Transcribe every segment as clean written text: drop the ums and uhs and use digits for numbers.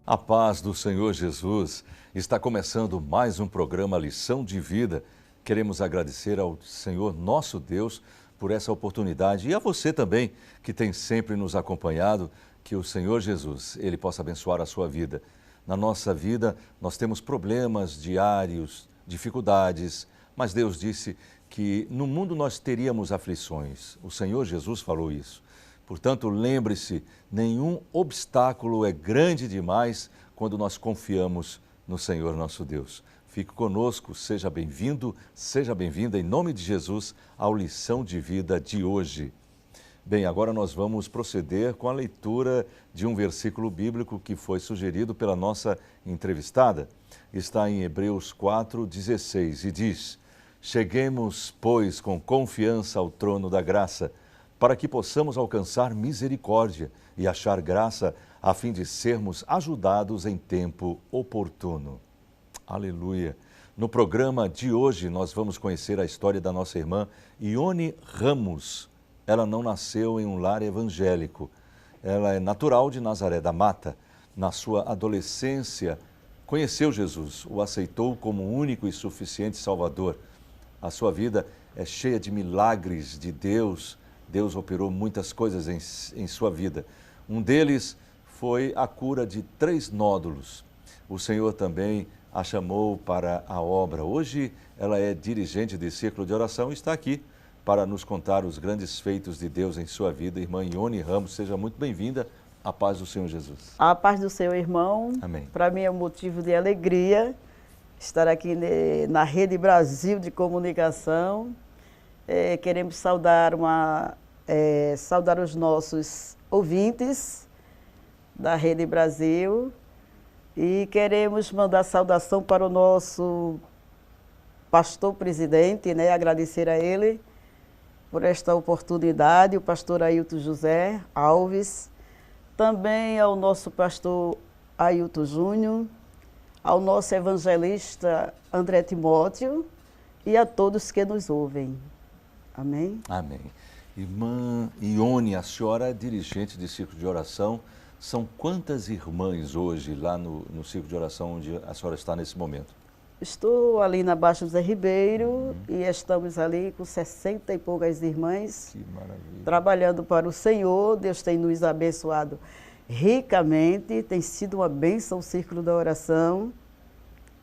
A paz do Senhor Jesus. Está começando mais um programa Lição de Vida. Queremos agradecer ao Senhor nosso Deus por essa oportunidade e a você também que tem sempre nos acompanhado. Que o Senhor Jesus, Ele possa abençoar a sua vida. Na nossa vida nós temos problemas diários, dificuldades, mas Deus disse que no mundo nós teríamos aflições. O Senhor Jesus falou isso. Portanto, lembre-se, nenhum obstáculo é grande demais quando nós confiamos no Senhor nosso Deus. Fique conosco, seja bem-vindo, seja bem-vinda em nome de Jesus ao Lição de Vida de hoje. Bem, agora nós vamos proceder com a leitura de um versículo bíblico que foi sugerido pela nossa entrevistada. Está em Hebreus 4:16 e diz: Cheguemos, pois, com confiança ao trono da graça, para que possamos alcançar misericórdia e achar graça, a fim de sermos ajudados em tempo oportuno. Aleluia! No programa de hoje, nós vamos conhecer a história da nossa irmã Ione Ramos. Ela não nasceu em um lar evangélico. Ela é natural de Nazaré da Mata. Na sua adolescência, conheceu Jesus, o aceitou como único e suficiente Salvador. A sua vida é cheia de milagres de Deus. Deus operou muitas coisas em sua vida. Um deles foi a cura de 3 nódulos. O Senhor também a chamou para a obra. Hoje ela é dirigente de círculo de oração e está aqui para nos contar os grandes feitos de Deus em sua vida. Irmã Ione Ramos, seja muito bem-vinda. A paz do Senhor Jesus. A paz do Senhor, irmão. Amém. Para mim é um motivo de alegria estar aqui na Rede Brasil de Comunicação. Queremos saudar os nossos ouvintes da Rede Brasil e queremos mandar saudação para o nosso pastor presidente, agradecer a ele por esta oportunidade, o pastor Ailton José Alves, também ao nosso pastor Ailton Júnior, ao nosso evangelista André Timóteo e a todos que nos ouvem. Amém? Amém. Irmã Ione, a senhora é dirigente de círculo de oração. São quantas irmãs hoje lá no círculo de oração onde a senhora está nesse momento? Estou ali na Baixa José Ribeiro e estamos ali com 60 e poucas irmãs. Que maravilha. Trabalhando para o Senhor. Deus tem nos abençoado ricamente, tem sido uma bênção o círculo da oração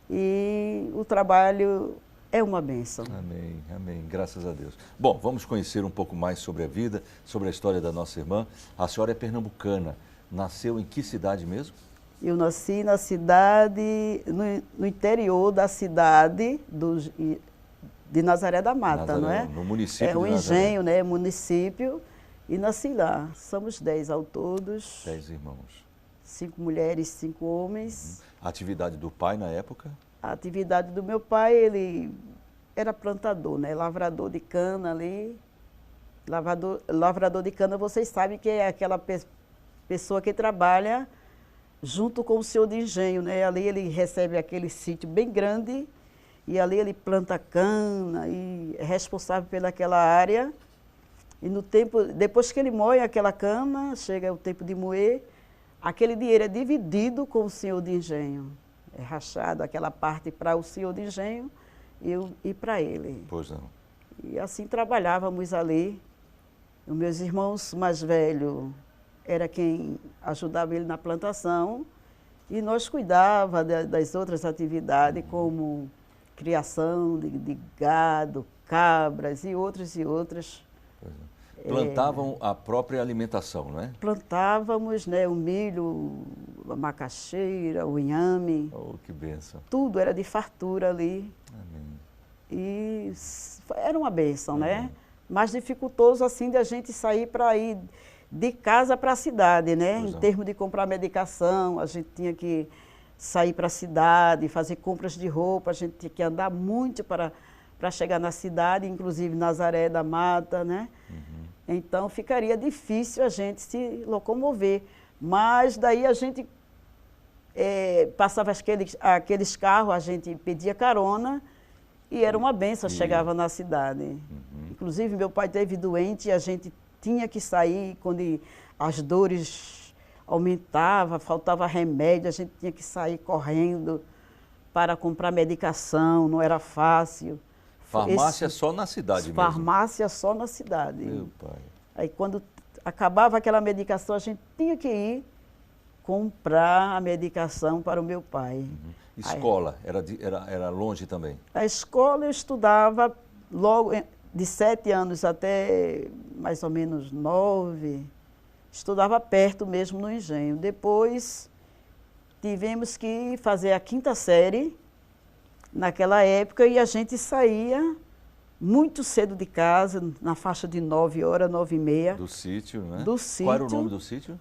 e o trabalho é uma bênção. Amém, amém, graças a Deus. Bom, vamos conhecer um pouco mais sobre a vida, sobre a história da nossa irmã. A senhora é pernambucana, nasceu em que cidade mesmo? Eu nasci na cidade, no interior da cidade de Nazaré da Mata, Nazaré, não é? no município é de um Nazaré. engenho, né? Município. E nasci lá. Somos 10 ao todos. 10 irmãos. 5 mulheres, 5 homens. A atividade do pai na época? A atividade do meu pai, ele era plantador, né? Lavrador de cana ali. Lavrador de cana, vocês sabem que é aquela pessoa que trabalha junto com o senhor de engenho, né? Ali ele recebe aquele sítio bem grande e ali ele planta cana e é responsável pelaquela área. E no tempo, depois que ele moe aquela cana, chega o tempo de moer, aquele dinheiro é dividido com o senhor de engenho. É rachado aquela parte para o senhor de engenho e para ele. Pois não. E assim trabalhávamos ali. Os meus irmãos mais velhos era quem ajudava ele na plantação e nós cuidava das outras atividades, como criação de gado, cabras e outras e outras. Pois não. Plantavam a própria alimentação, não é? Plantávamos, né, o milho, a macaxeira, o inhame. Oh, que bênção. Tudo era de fartura ali. Amém. E era uma bênção, né? Mas dificultoso assim de a gente sair para ir de casa para a cidade, né? Em termos de comprar medicação, a gente tinha que sair para a cidade, fazer compras de roupa, a gente tinha que andar muito para chegar na cidade, inclusive Nazaré da Mata, né? Então ficaria difícil a gente se locomover. Mas daí a gente passava aqueles carros, a gente pedia carona e era uma benção, chegava na cidade. Inclusive meu pai esteve doente e a gente tinha que sair quando as dores aumentava, faltava remédio, a gente tinha que sair correndo para comprar medicação, não era fácil. Farmácia só na cidade mesmo? Farmácia só na cidade. Meu pai. Aí quando acabava aquela medicação, a gente tinha que ir comprar a medicação para o meu pai. Uhum. Escola, era longe também? A escola eu estudava logo de 7 anos até mais ou menos 9. Estudava perto mesmo no Engenho. Depois tivemos que fazer a 5ª série naquela época e a gente saía muito cedo de casa, na faixa de 9 horas, 9h30. Do sítio, né? Do sítio. Qual era o nome do sítio?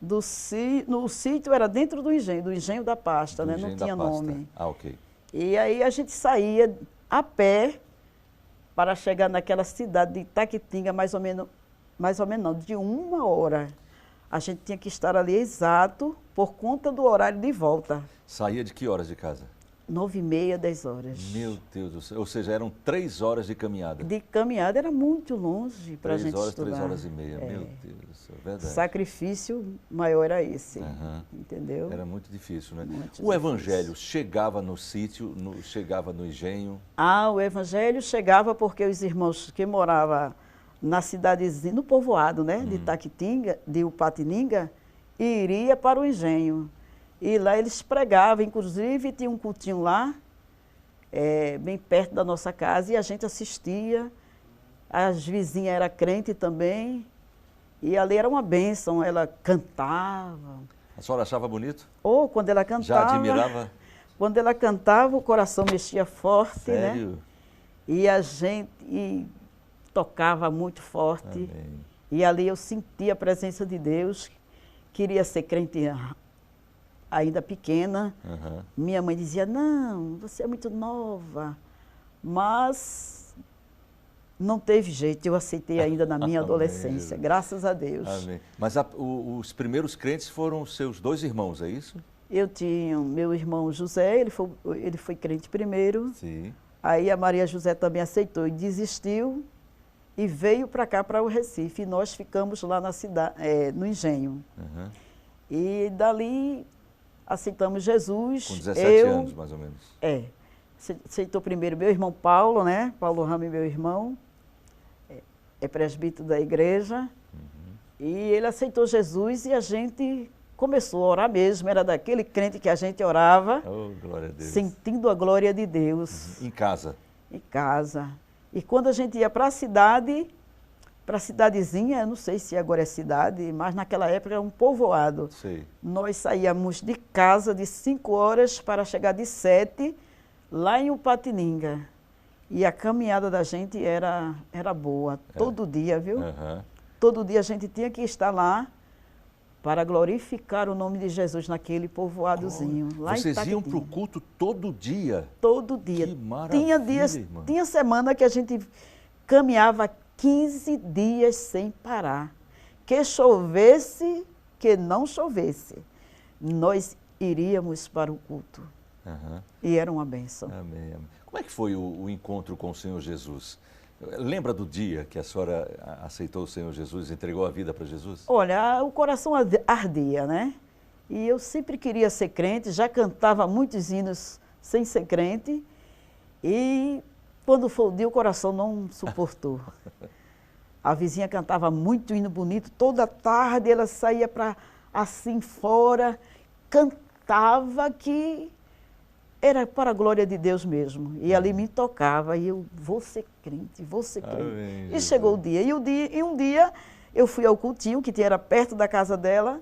No sítio era dentro do Engenho da Pasta, né? Não tinha nome. Ah, ok. E aí a gente saía a pé para chegar naquela cidade de Itaquitinga, mais ou menos não, de 1 hora. A gente tinha que estar ali exato por conta do horário de volta. Saía de que horas de casa? 9h30, 10 horas. Meu Deus do céu, ou seja, eram 3 horas de caminhada. De caminhada era muito longe para a gente estudar. 3 horas e meia, meu Deus do céu, verdade. Sacrifício maior era esse, Uhum. entendeu? Era muito difícil, né? Muito o difícil. Evangelho chegava no sítio, chegava no Engenho? Ah, o Evangelho chegava porque os irmãos que moravam na cidadezinha, no povoado, né, de Itaquitinga, de Upatininga, iria para o Engenho. E lá eles pregavam, inclusive tinha um cultinho lá, bem perto da nossa casa, e a gente assistia. As vizinhas eram crentes também, e ali era uma bênção, ela cantava. A senhora achava bonito? Ou quando ela cantava... Já admirava? Quando ela cantava, o coração mexia forte, Sério? né? E a gente tocava muito forte. Amém. E ali eu sentia a presença de Deus, queria ser crente ainda pequena. Uhum. Minha mãe dizia, não, você é muito nova. Mas não teve jeito, eu aceitei ainda na minha adolescência, graças a Deus. Amém. Mas os primeiros crentes foram seus 2 irmãos, é isso? Eu tinha meu irmão José, ele foi crente primeiro. Sim. Aí a Maria José também aceitou e desistiu e veio para cá, para o Recife. E nós ficamos lá na cidade, no Engenho. Uhum. E dali aceitamos Jesus. Com 17 anos, mais ou menos. Aceitou primeiro meu irmão Paulo, né? Paulo Ramos, meu irmão, é presbítero da igreja. Uhum. E ele aceitou Jesus e a gente começou a orar mesmo. Era daquele crente que a gente orava, oh, glória a Deus, sentindo a glória de Deus. Uhum. Em casa? Em casa. E quando a gente ia para a cidade, para a cidadezinha, eu não sei se agora é cidade, mas naquela época era um povoado. Sei. Nós saíamos de casa de 5 horas para chegar de 7, lá em Upatininga. E a caminhada da gente era boa, todo dia, viu? Uhum. Todo dia a gente tinha que estar lá para glorificar o nome de Jesus naquele povoadozinho. Lá Vocês em iam para o culto todo dia? Todo dia. Que maravilha, irmã. Tinha semana que a gente caminhava 15 dias sem parar. Que chovesse, que não chovesse. Nós iríamos para o culto. Uhum. E era uma bênção. Amém, amém. Como é que foi o encontro com o Senhor Jesus? Lembra do dia que a senhora aceitou o Senhor Jesus, entregou a vida para Jesus? Olha, o coração ardia, né? E eu sempre queria ser crente, já cantava muitos hinos sem ser crente. E quando foi o dia, o coração não suportou. A vizinha cantava muito hino bonito, toda tarde ela saía para assim fora, cantava que era para a glória de Deus mesmo. E ali me tocava, e eu vou ser crente, vou ser crente. Amém, e chegou o dia. E um dia eu fui ao cultinho, que era perto da casa dela,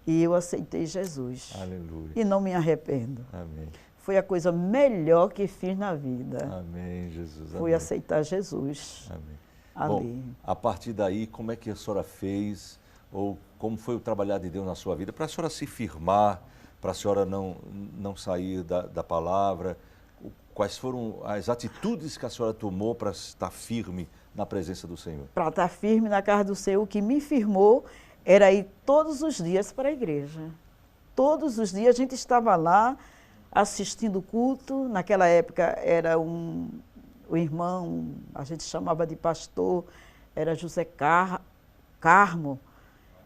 e eu aceitei Jesus. Aleluia. E não me arrependo. Amém. Foi a coisa melhor que fiz na vida. Amém, Jesus. Foi aceitar Jesus. Amém. Ali. Bom, a partir daí, como é que a senhora fez, ou como foi o trabalhar de Deus na sua vida, para a senhora se firmar, para a senhora não sair da palavra? Quais foram as atitudes que a senhora tomou para estar firme na presença do Senhor? Para estar firme na casa do Senhor, o que me firmou era ir todos os dias para a igreja. Todos os dias a gente estava lá assistindo o culto. Naquela época era o irmão, a gente chamava de pastor, era José Carmo.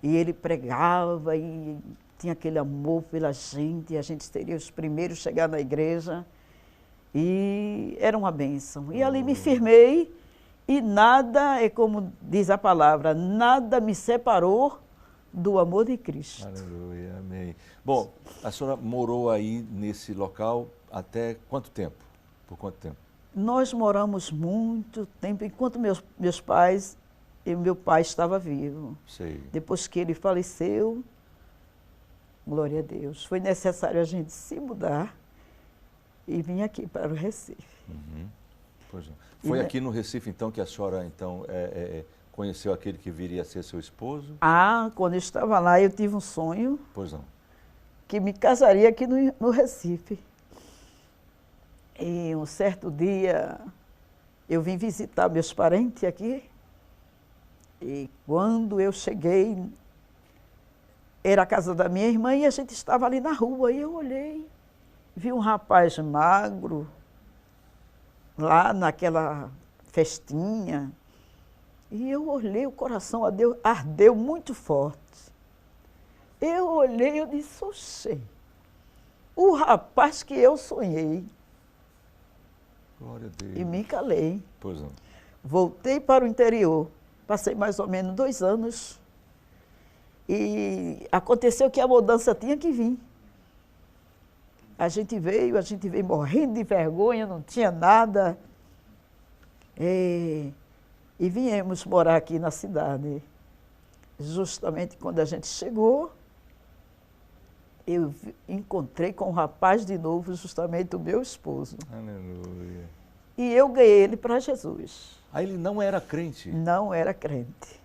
E ele pregava e tinha aquele amor pela gente, e a gente seria os primeiros a chegar na igreja. E era uma bênção. E ali me firmei e nada, é como diz a palavra, nada me separou do amor de Cristo. Aleluia, amém. Bom, a senhora morou aí nesse local até quanto tempo? Por quanto tempo? Nós moramos muito tempo, enquanto meus pais, e meu pai estava vivo. Sei. Depois que ele faleceu, glória a Deus, foi necessário a gente se mudar e vir aqui para o Recife. Uhum. Pois não. Foi aqui no Recife, então, que a senhora conheceu aquele que viria a ser seu esposo? Ah, quando eu estava lá, eu tive um sonho Pois não. que me casaria aqui no Recife. E um certo dia, eu vim visitar meus parentes aqui, e quando eu cheguei, era a casa da minha irmã, e a gente estava ali na rua, e eu olhei, vi um rapaz magro, lá naquela festinha, e eu olhei, o coração ardeu muito forte. Eu olhei, eu disse, oxê, o rapaz que eu sonhei. Glória a Deus. E me calei. Pois não. Voltei para o interior, passei mais ou menos 2 anos, e aconteceu que a mudança tinha que vir. A gente veio morrendo de vergonha, não tinha nada. E viemos morar aqui na cidade. Justamente quando a gente chegou, eu encontrei com um rapaz de novo, justamente o meu esposo. Aleluia. E eu ganhei ele para Jesus. Aí ele não era crente? Não era crente.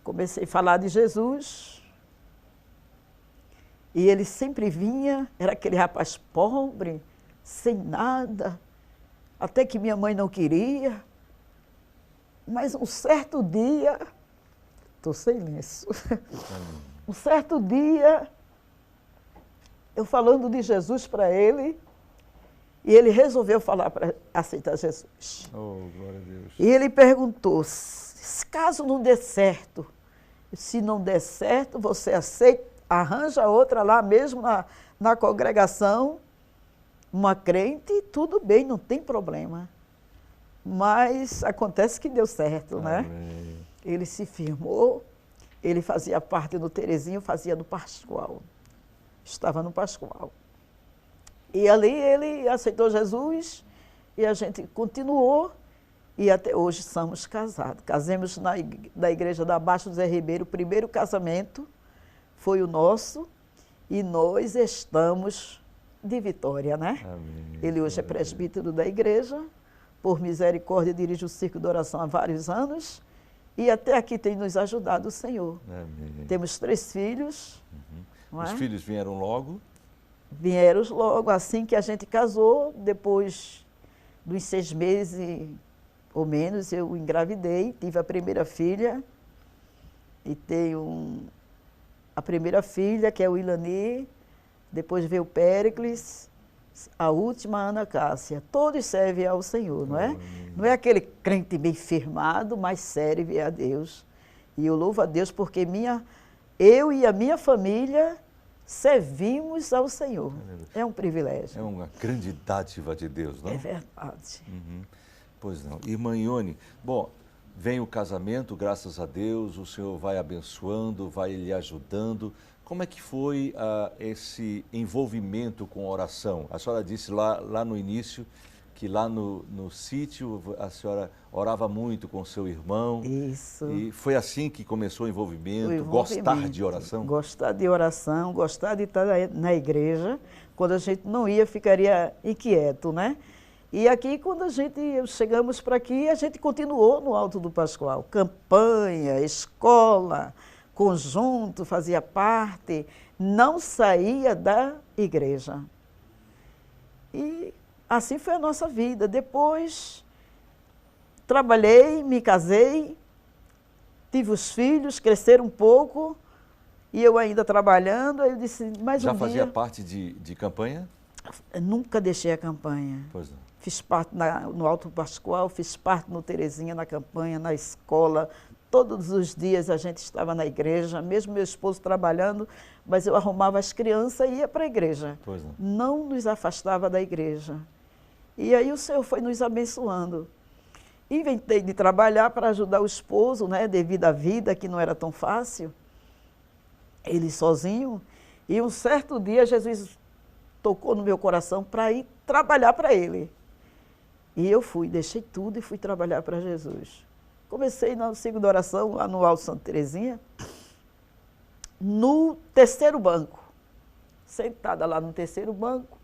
Comecei a falar de Jesus. E ele sempre vinha, era aquele rapaz pobre, sem nada, até que minha mãe não queria. Mas um certo dia, estou sem lenço, um certo dia, eu falando de Jesus para ele, e ele resolveu falar para aceitar Jesus. Oh, glória a Deus. E ele perguntou, caso não dê certo, se não der certo, você aceita? Arranja outra lá mesmo na congregação, uma crente, tudo bem, não tem problema. Mas acontece que deu certo, né? Ele se firmou, ele fazia parte do Terezinho, fazia no Pascoal. Estava no Pascoal. E ali ele aceitou Jesus e a gente continuou e até hoje somos casados. Casamos na igreja da Baixo Zé Ribeiro, o primeiro casamento foi o nosso, e nós estamos de Vitória, né? Amém. Ele hoje é presbítero da igreja, por misericórdia dirige o Círculo de Oração há vários anos, e até aqui tem nos ajudado o Senhor. Amém. Temos 3 filhos. Uhum. Os filhos vieram logo? Vieram logo, assim que a gente casou, depois dos 6 meses ou menos, eu engravidei, tive a primeira filha, e tenho a primeira filha, que é o Ilani, depois veio o Péricles, a última, a Ana Cássia. Todos servem ao Senhor, não é? Não é aquele crente bem firmado, mas serve a Deus. E eu louvo a Deus porque eu e a minha família servimos ao Senhor. É um privilégio. É uma grande dádiva de Deus, não? É verdade. Uhum. Pois não. Irmã Ione, bom, vem o casamento, graças a Deus, o Senhor vai abençoando, vai lhe ajudando. Como é que foi esse envolvimento com a oração? A senhora disse lá no início que lá no sítio a senhora orava muito com seu irmão. Isso. E foi assim que começou o envolvimento, gostar de oração? Gostar de oração, gostar de estar na igreja. Quando a gente não ia, ficaria inquieto, né? E aqui, quando chegamos para aqui, a gente continuou no Alto do Pascoal. Campanha, escola, conjunto, fazia parte, não saía da igreja. E assim foi a nossa vida. Depois, trabalhei, me casei, tive os filhos, cresceram um pouco, e eu ainda trabalhando, aí eu disse, mais um dia... Já fazia parte de campanha? Eu nunca deixei a campanha. Pois não. Fiz parte no Alto Pascoal, fiz parte no Terezinha, na campanha, na escola, Todos os dias a gente estava na igreja, mesmo meu esposo trabalhando, mas eu arrumava as crianças e ia para a igreja. Pois não. Não nos afastava da igreja. E aí o Senhor foi nos abençoando. Inventei de trabalhar para ajudar o esposo, né, devido à vida, que não era tão fácil, ele sozinho. E um certo dia Jesus tocou no meu coração para ir trabalhar para ele. E eu fui, deixei tudo e fui trabalhar para Jesus. Comecei no ciclo de oração, lá no Alto Santa Terezinha, no terceiro banco. Sentada lá no terceiro banco,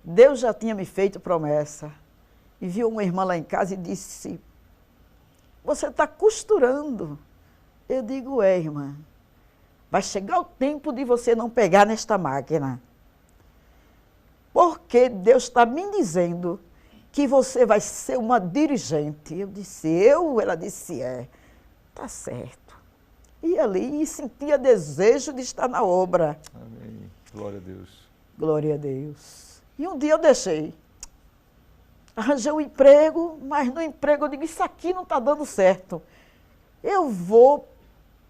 Deus já tinha me feito promessa. E viu uma irmã lá em casa e disse, você está costurando. Eu digo, irmã, vai chegar o tempo de você não pegar nesta máquina. Porque Deus está me dizendo que você vai ser uma dirigente. Eu disse, Ela disse, tá certo. E ali sentia desejo de estar na obra. Amém. Glória a Deus. Glória a Deus. E um dia eu deixei. Arranjei um emprego, mas no emprego eu digo, isso aqui não está dando certo. Eu vou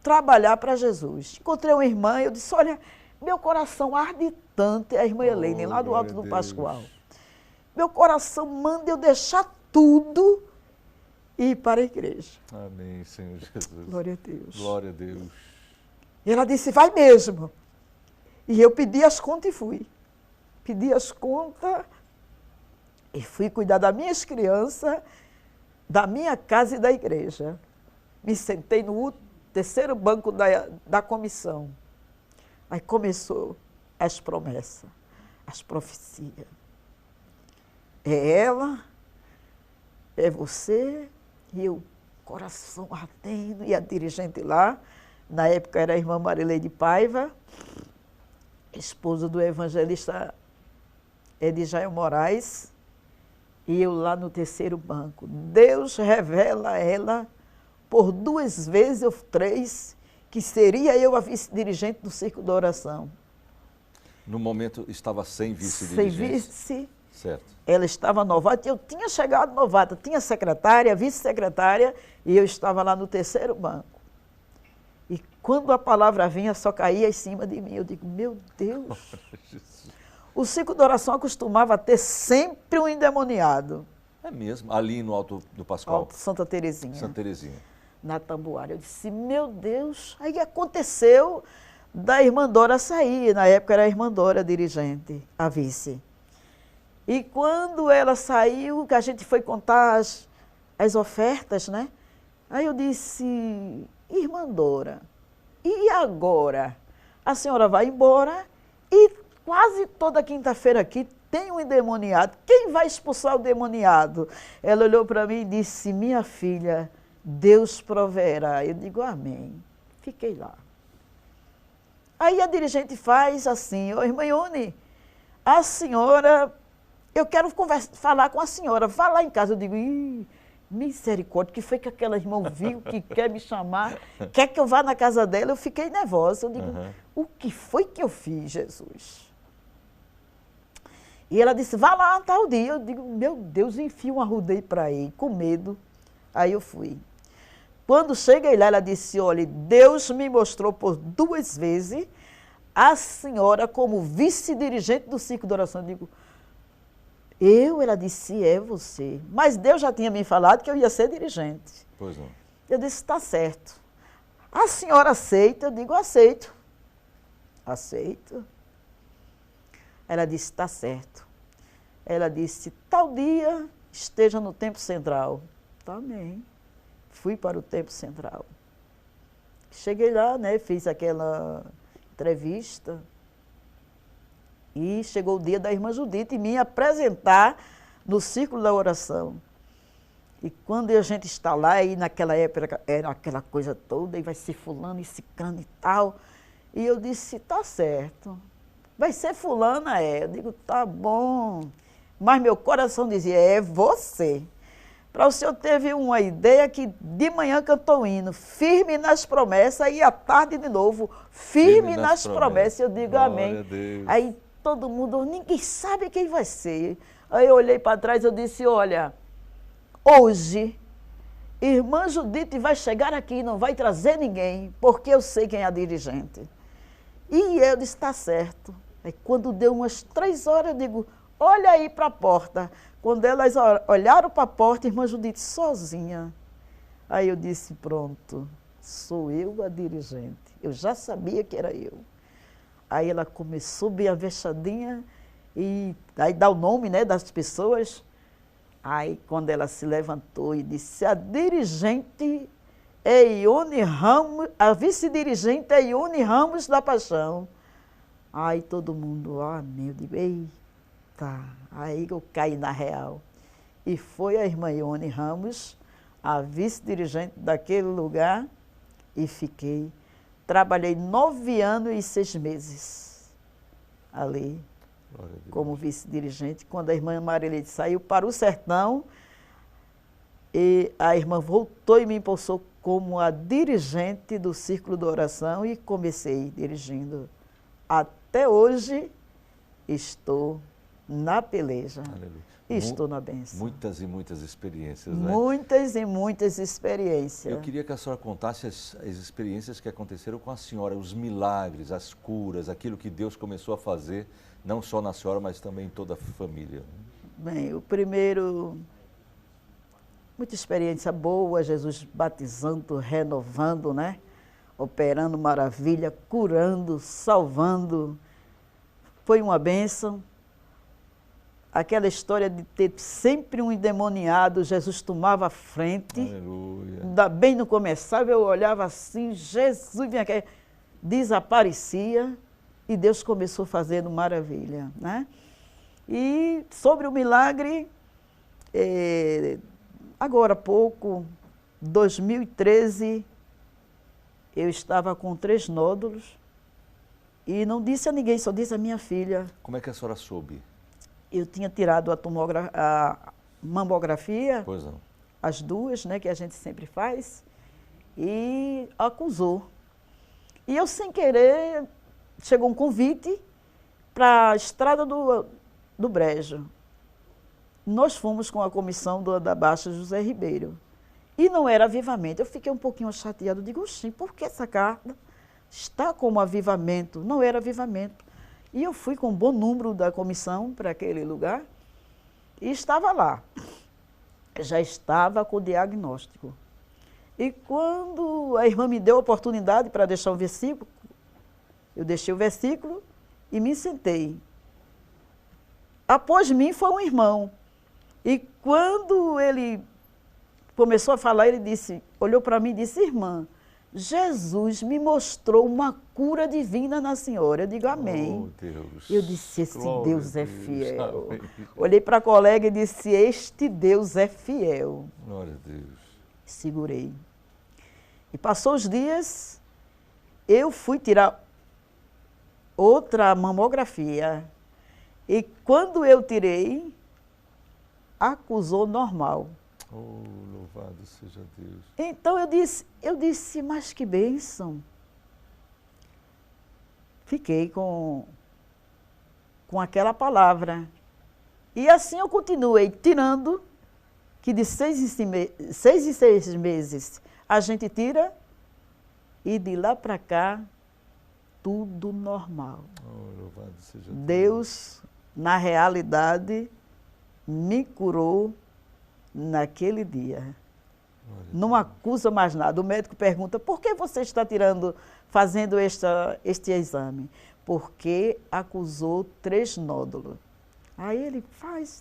trabalhar para Jesus. Encontrei uma irmã e eu disse, olha, meu coração arde tanto, é a irmã Helene, lá do Alto do Pascoal. Meu coração manda eu deixar tudo e ir para a igreja. Amém, Senhor Jesus. Glória a Deus. Glória a Deus. E ela disse, vai mesmo. E eu pedi as contas e fui. Pedi as contas e fui cuidar das minhas crianças, da minha casa e da igreja. Me sentei no terceiro banco da comissão. Aí começou as promessas, as profecias. É ela, é você, e eu, coração ardendo, e a dirigente lá, na época era a irmã Marileide Paiva, esposa do evangelista Edjaio Moraes, e eu lá no terceiro banco. Deus revela a ela, por 2 vezes ou 3, que seria eu a vice-dirigente do Círculo da Oração. No momento estava sem Sem vice-dirigente? vice. Certo. Ela estava novata, eu tinha chegado novata, tinha secretária, vice-secretária, e eu estava lá no terceiro banco. E quando a palavra vinha, só caía em cima de mim. Eu digo, meu Deus. O Círculo da Oração acostumava ter sempre um endemoniado. É mesmo, ali no Alto do Pascoal. Alto Santa Terezinha. Santa Terezinha. Na Tamboária. Eu disse, meu Deus. Aí aconteceu da irmã Dora sair. Na época era a irmã Dora dirigente, a vice. E quando ela saiu, que a gente foi contar as ofertas, né? Aí eu disse, irmã Dora, e agora? A senhora vai embora e quase toda quinta-feira aqui tem um endemoniado. Quem vai expulsar o demoniado? Ela olhou para mim e disse, minha filha, Deus proverá. Eu digo, amém. Fiquei lá. Aí a dirigente faz assim, ô irmã Ione, a senhora, eu quero falar com a senhora, vá lá em casa. Eu digo, misericórdia, o que foi que aquela irmã viu que quer me chamar, quer que eu vá na casa dela? Eu fiquei nervosa. Eu digo, o que foi que eu fiz, Jesus? E ela disse, vá lá tal dia. Eu digo, meu Deus, enfio um arrudeio para ir, com medo. Aí eu fui. Quando cheguei lá, ela disse, olha, Deus me mostrou por 2 vezes a senhora como vice-dirigente do Círculo de Oração. Eu digo, ela disse, é você. Mas Deus já tinha me falado que eu ia ser dirigente. Pois não. Eu disse, está certo. A senhora aceita? Eu digo, aceito. Aceito. Ela disse, está certo. Ela disse, tal dia esteja no Templo Central. Também. Fui para o Templo Central. Cheguei lá, né, fiz aquela entrevista. E chegou o dia da irmã Judite me apresentar no Círculo da Oração. E quando a gente está lá, e naquela época era aquela coisa toda, e vai ser fulano e ciclano e tal. E eu disse, tá certo. Vai ser fulana, Eu digo, tá bom. Mas meu coração dizia, é você. Para o senhor teve uma ideia que de manhã cantou o hino, firme nas promessas, e à tarde de novo, firme nas promessas. Eu digo, amém. Aí todo mundo, ninguém sabe quem vai ser. Aí eu olhei para trás e eu disse, olha, hoje irmã Judite vai chegar aqui e não vai trazer ninguém, porque eu sei quem é a dirigente. E eu disse, está certo. Aí quando deu umas 3 horas, eu digo, olha aí para a porta. Quando elas olharam para a porta, irmã Judite sozinha. Aí eu disse, pronto, sou eu a dirigente. Eu já sabia que era eu. Aí ela começou bem avexadinha, e aí dá o nome, né, das pessoas. Aí quando ela se levantou e disse, a dirigente é Ione Ramos, a vice-dirigente é Ione Ramos da Paixão. Aí todo mundo, meu Deus, eita, aí eu caí na real. E foi a irmã Ione Ramos, a vice-dirigente daquele lugar, e fiquei. Trabalhei 9 anos e 6 meses ali, como vice-dirigente. Quando a irmã Marilete saiu para o sertão, e a irmã voltou e me impulsou como a dirigente do Círculo de Oração e comecei dirigindo. Até hoje estou na peleja. Aleluia. Estou na bênção. Muitas e muitas experiências, né? Muitas e muitas experiências. Eu queria que a senhora contasse as experiências que aconteceram com a senhora, os milagres, as curas, aquilo que Deus começou a fazer, não só na senhora, mas também em toda a família. Bem, o primeiro, muita experiência boa, Jesus batizando, renovando, né? Operando maravilha, curando, salvando. Foi uma bênção. Aquela história de ter sempre um endemoniado, Jesus tomava a frente. Aleluia. Ainda bem no começava, eu olhava assim, Jesus vinha aqui, desaparecia e Deus começou fazendo maravilha, né? E sobre o milagre, agora há pouco, 2013, eu estava com 3 nódulos e não disse a ninguém, só disse a minha filha. Como é que a senhora soube? Eu tinha tirado a mamografia, pois não. As 2, né, que a gente sempre faz, e acusou. E eu, sem querer, chegou um convite para a estrada do Brejo. Nós fomos com a comissão da Baixa José Ribeiro. E não era avivamento. Eu fiquei um pouquinho chateado. Digo, por que essa carta está como avivamento? Não era avivamento. E eu fui com um bom número da comissão para aquele lugar e estava lá. Já estava com o diagnóstico. E quando a irmã me deu a oportunidade para deixar o versículo, eu deixei o versículo e me sentei. Após mim foi um irmão. E quando ele começou a falar, ele disse, olhou para mim e disse, irmã, Jesus me mostrou uma cura divina na senhora. Eu digo, amém. Oh, Deus. Eu disse, esse Glória Deus é Deus. fiel. Amém. Olhei para a colega e disse, este Deus é fiel. Glória a Deus. Segurei. E passou os dias, eu fui tirar outra mamografia. E quando eu tirei, acusou normal. Oh, louvado seja Deus. Então eu disse, mas que bênção. Fiquei com aquela palavra. E assim eu continuei tirando, que de 6 em 6 meses a gente tira, e de lá para cá, tudo normal. Oh, louvado seja Deus, na realidade, me curou naquele dia. Não acusa mais nada. O médico pergunta, por que você está fazendo este exame? Porque acusou 3 nódulos. Aí ele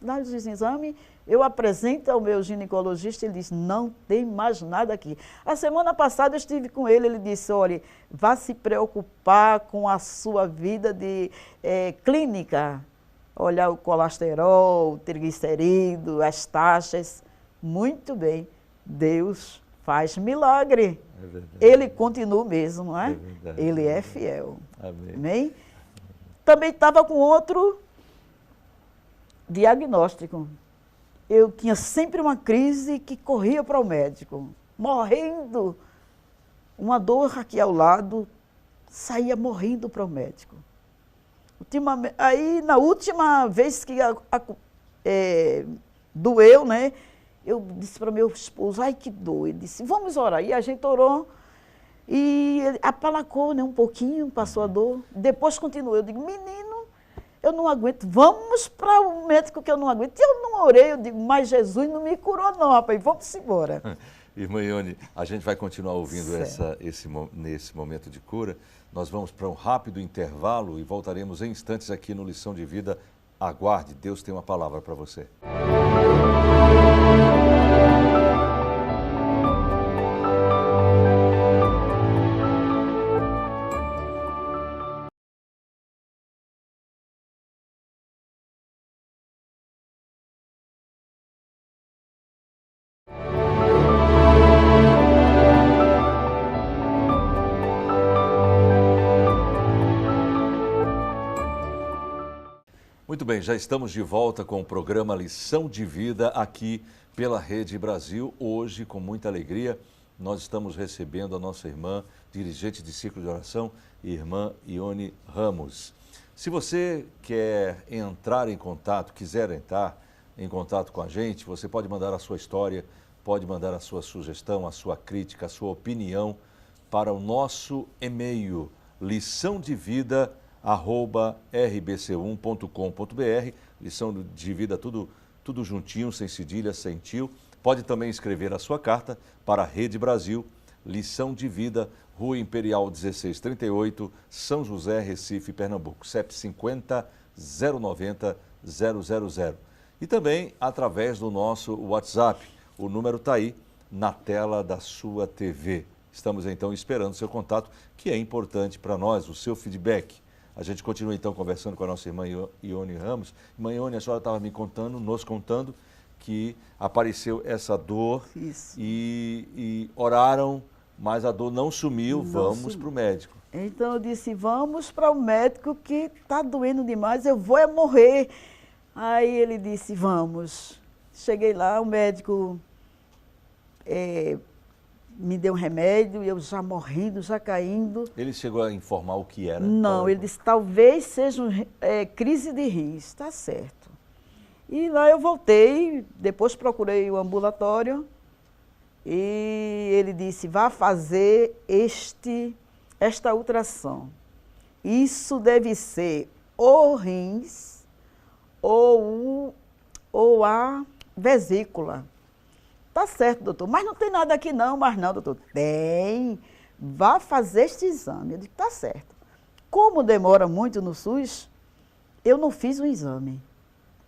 dá os exames, eu apresento ao meu ginecologista, ele diz, não tem mais nada aqui. A semana passada eu estive com ele, ele disse, olha, vá se preocupar com a sua vida de clínica, olhar o colesterol, o triglicerídeo, as taxas. Muito bem, Deus faz milagre. É verdade. Ele continua mesmo, não é? É verdade. Ele é fiel. Amém. Amém? Também estava com outro diagnóstico. Eu tinha sempre uma crise que corria para o médico, morrendo. Uma dor aqui ao lado, saía morrendo para o médico. Aí, na última vez que doeu, né? Eu disse para meu esposo, ai que dor. Ele disse, vamos orar. E a gente orou e ele apalacou, né, um pouquinho, passou a dor. Depois continuou. Eu digo, menino, eu não aguento, vamos para o médico que eu não aguento. E eu não orei, eu digo, mas Jesus não me curou não, rapaz, vamos embora. Irmã Ione, a gente vai continuar ouvindo nesse momento de cura. Nós vamos para um rápido intervalo e voltaremos em instantes aqui no Lição de Vida. Aguarde, Deus tem uma palavra para você. Muito bem, já estamos de volta com o programa Lição de Vida aqui pela Rede Brasil. Hoje, com muita alegria, nós estamos recebendo a nossa irmã, dirigente de ciclo de oração, irmã Ione Ramos. Se você quer entrar em contato, quiser entrar em contato com a gente, você pode mandar a sua história, pode mandar a sua sugestão, a sua crítica, a sua opinião para o nosso e-mail, liçãodevida@rbc1.com.br, lição de vida tudo juntinho, sem cedilha, sem tio. Pode também escrever a sua carta para a Rede Brasil, Lição de Vida, Rua Imperial 1638, São José, Recife, Pernambuco, CEP 50 090 000. E também através do nosso WhatsApp. O número está aí na tela da sua TV. Estamos então esperando o seu contato, que é importante para nós, o seu feedback. A gente continua então conversando com a nossa irmã Ione Ramos. Irmã Ione, a senhora estava nos contando que apareceu essa dor e oraram, mas a dor não sumiu, vamos para o médico. Então eu disse, vamos para o médico que está doendo demais, eu vou morrer. Aí ele disse, vamos. Cheguei lá, o médico me deu um remédio, eu já morrendo, já caindo. Ele chegou a informar o que era? Não, ele disse, talvez seja crise de rins, está certo. E lá eu voltei, depois procurei o ambulatório e ele disse, vá fazer esta ultrassom. Isso deve ser ou rins ou a vesícula. Tá certo, doutor, mas não tem nada aqui não, mas não, doutor. Tem, vá fazer este exame. Eu disse, tá certo. Como demora muito no SUS, eu não fiz o exame.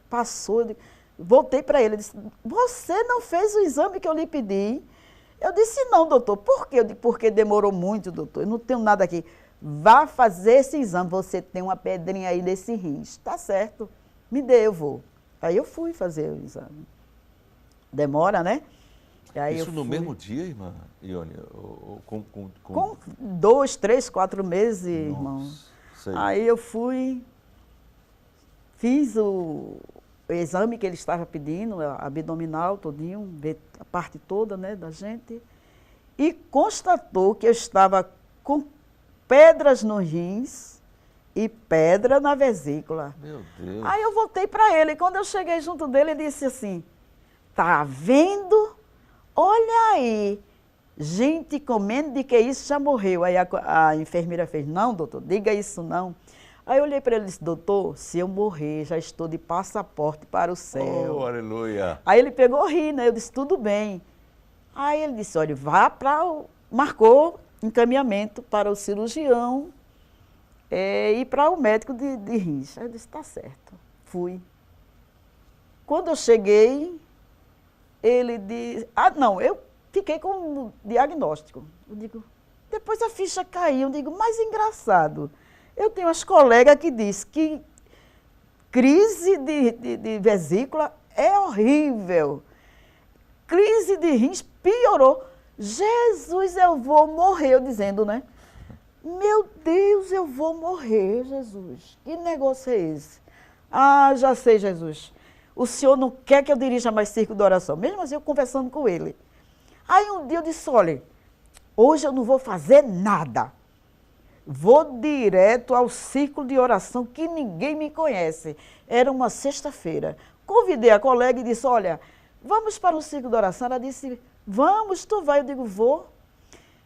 Passou, voltei para ele, disse, você não fez o exame que eu lhe pedi? Eu disse, não, doutor. Por quê? Eu disse, porque demorou muito, doutor, eu não tenho nada aqui. Vá fazer esse exame, você tem uma pedrinha aí nesse rins. Tá certo, me dê, eu vou. Aí eu fui fazer o exame. Demora, né? E aí isso no mesmo dia, irmã Ione? Com 2, 3, 4 meses, irmão. Sei. Aí eu fui, fiz o exame que ele estava pedindo, abdominal todinho, a parte toda, né, da gente, e constatou que eu estava com pedras nos rins e pedra na vesícula. Meu Deus. Aí eu voltei para ele, e quando eu cheguei junto dele, ele disse assim, tá vendo? Olha aí, gente comendo de que isso já morreu. Aí a enfermeira fez, não, doutor, diga isso não. Aí eu olhei para ele e disse, doutor, se eu morrer, já estou de passaporte para o céu. Oh, aleluia. Aí ele pegou ri, né? Eu disse, tudo bem. Aí ele disse, olha, vá para marcou encaminhamento para o cirurgião e para o médico de rins. Aí eu disse, tá certo. Fui. Quando eu cheguei, ele disse, não, eu fiquei com um diagnóstico. Eu digo, depois a ficha caiu, eu digo, mas engraçado, eu tenho umas colegas que dizem que crise de vesícula é horrível, crise de rins piorou. Jesus, eu vou morrer, eu dizendo, né? Meu Deus, eu vou morrer, Jesus. Que negócio é esse? Ah, já sei, Jesus. O senhor não quer que eu dirija mais círculo de oração. Mesmo assim, eu conversando com ele. Aí um dia eu disse, olha, hoje eu não vou fazer nada. Vou direto ao círculo de oração que ninguém me conhece. Era uma sexta-feira. Convidei a colega e disse, olha, vamos para um círculo de oração. Ela disse, vamos, tu vai. Eu digo, vou.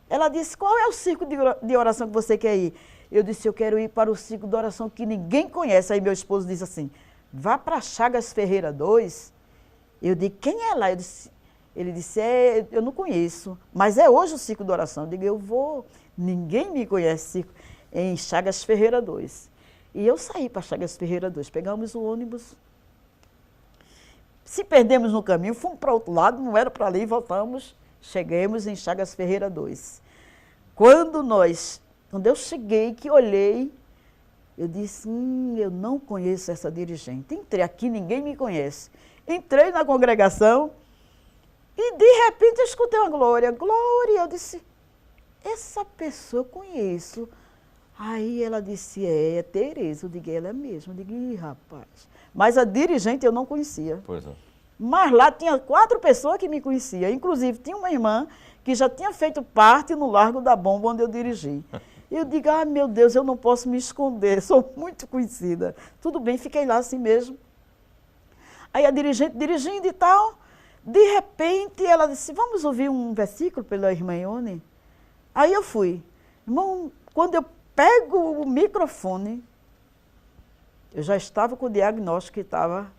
Ela disse, qual é o círculo de oração que você quer ir? Eu disse, eu quero ir para o círculo de oração que ninguém conhece. Aí meu esposo disse assim, vá para Chagas Ferreira 2. Eu digo, quem é lá? Ele disse, eu não conheço, mas é hoje o círculo de oração. Eu digo, eu vou. Ninguém me conhece em Chagas Ferreira 2. E eu saí para Chagas Ferreira 2, pegamos o ônibus, se perdemos no caminho, fomos para o outro lado, não era para ali, voltamos, chegamos em Chagas Ferreira 2. Quando eu cheguei, que olhei, eu disse, eu não conheço essa dirigente. Entrei aqui, ninguém me conhece. Entrei na congregação e, de repente, eu escutei uma glória. Glória, eu disse, essa pessoa eu conheço. Aí ela disse, é Tereza. Eu digo, ela é mesmo. Eu digo, ih, rapaz. Mas a dirigente eu não conhecia. Pois é. Mas lá tinha 4 pessoas que me conheciam. Inclusive, tinha uma irmã que já tinha feito parte no Largo da Bomba, onde eu dirigi. Eu digo, meu Deus, eu não posso me esconder, sou muito conhecida. Tudo bem, fiquei lá assim mesmo. Aí a dirigente dirigindo e tal, de repente ela disse, vamos ouvir um versículo pela irmã Ione? Aí eu fui. Irmão, quando eu pego o microfone, eu já estava com o diagnóstico que estava